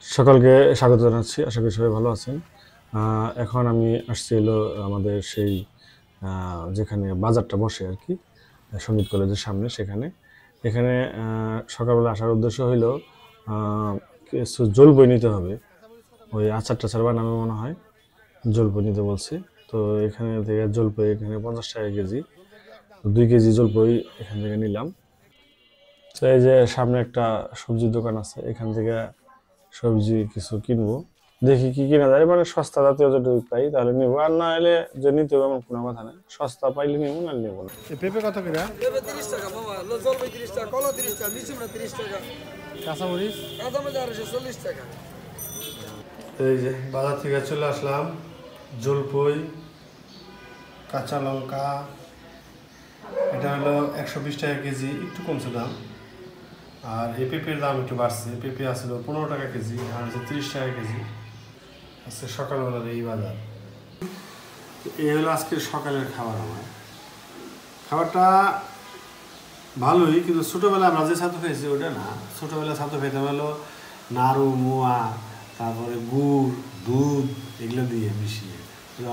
সকলকে স্বাগত জানাচ্ছি। আশা করি সবাই ভালো আছেন। এখন আমি আসছি হলো আমাদের সেই যেখানে বাজারটা বসে আর কি, সঙ্গীত কলেজের সামনে সেখানে। এখানে সকালবেলা আসার উদ্দেশ্য হইল কিছু জলপাই নিতে হবে। ওই আচার টাচার বানাবে মনে হয়, জলপাই নিতে বলছে। তো এখানে থেকে জলপাই এখানে 50 টাকা কেজি, 2 কেজি জলপাই এখান থেকে নিলাম। তো এই যে সামনে একটা সবজির দোকান আছে, এখান থেকে সবজি কিছু কিনবো, দেখি কি কিনা যায়। মানে সস্তা জাতীয় যদি পাই তাহলে নিবো, আর না হলে যে নিতে হবে এমন কোনো কথা নেই। সস্তা পাইলে নিবো, না নিবো না। পেঁপে কত করে? পেঁপে 30 টাকা মামা, জলপাই 30 টাকা, কলা 30 টাকা, লিচু 30 টাকা, কাঁচামরিচ কাঁচামরিচ 240 টাকা। এই যে বাজার থেকে চলে আসলাম, জলপাই, কাঁচা লঙ্কা, এটা হলো 120 টাকা কেজি, একটু কমছে দাম। আর এই পেঁপের দাম একটু বাড়ছে, পেঁপে আসলে 15 টাকা কেজি, আর হচ্ছে 30 টাকা কেজি। আজকে সকালবেলার এই বাজার। এই হলো আজকের সকালের খাবার। আমার খাবারটা ভালোই, কিন্তু ছোটোবেলায় আমরা যে ছাতু খেয়েছি ওটা না। ছোটোবেলায় ছাতু খেতে হলো নাড়ু, মোয়া, তারপরে গুড়, দুধ এগুলো দিয়ে মিশিয়ে,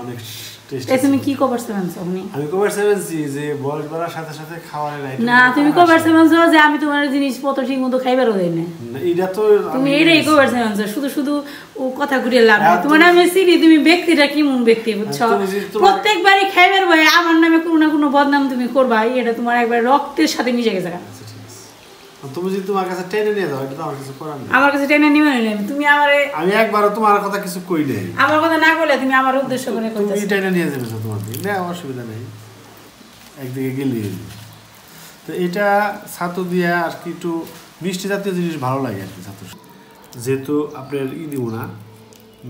অনেক টেস্টি। তুমি কি কভার সেভেনছো? আমি কভার সেভেনছি যে বয়স বাড়ার সাথে সাথে খাওয়ার আইটেম। না, তুমি কভার সেভেনছো যে আমি তোমার জিনিসপত্র ঠিক মতো খাইবারও দেই না। এটা তো তুমি এটাই কভার সেভেনছো, শুধু শুধু ও কথা ঘুরিয়ে লাভ নেই। তোমার আমি চিনি, তুমি ব্যক্তিটা কেমন ব্যক্তি বুঝছো। প্রত্যেকবারই খাইবার ভয়ে আমার নামে কোনো না কোনো বদনাম তুমি করবা, এটা তোমার একবার রক্তের সাথে মিশে গেছে। তুমি যদি তোমার কাছে টেনে নিয়ে যাও, এটা তো আমার কিছু করার নেই। আমার কাছে টেনে নিবে না তুমি। আমি একবারও তোমার কথা কিছু কই নাই। আমার কথা না কইলে তুমি আমার উদ্দেশ্য করে কইতাছো। তুমি টেনে নিয়ে যাবে তোমার দিকে, না অসুবিধা নেই, একদিকে গেলে। তো এটা ছাতু দিয়ে আর কি একটু মিষ্টি জাতীয় জিনিস ভালো লাগে আর কি। ছাতু যেহেতু আপনার নিব না,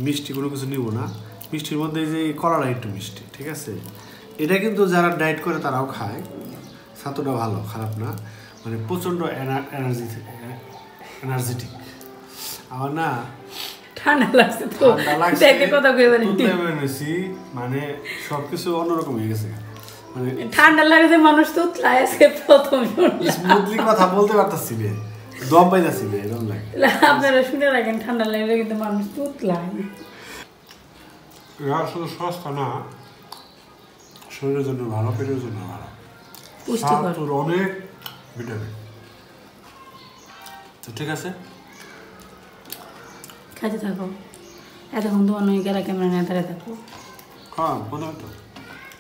মিষ্টি কোনো কিছু নিব না। মিষ্টির মধ্যে যে কলাটা একটু মিষ্টি, ঠিক আছে। এটা কিন্তু যারা ডায়েট করে তারাও খায়। ছাতুটা ভালো, খারাপ না, মানে প্রচণ্ড এনার্জেটিক। আমার না ঠান্ডা লাগছে তো, কথা কইবেন মানে সবকিছু অন্যরকম হয়ে গেছে। মানে ঠান্ডা লাগছে, মানুষ তো উতলায় আছে প্রথম স্মুথলি কথা বলতে পারতাছি না, দম পাইতাছি না, এরকম লাগে। আপনারা শুনে রাখেন, ঠান্ডা লাগলে কিন্তু মানুষ তো উতলায়। শুধু সস্তা না, শরীরের জন্য ভালো, পেটের জন্য ভালো, পুষ্টিকর, অনেক ভিটামিন। তো ঠিক আছে, খাইতে থাকো। এতক্ষণ তো অন্য ক্যামেরা নিয়ে থাকো। হ্যাঁ, বলো তো।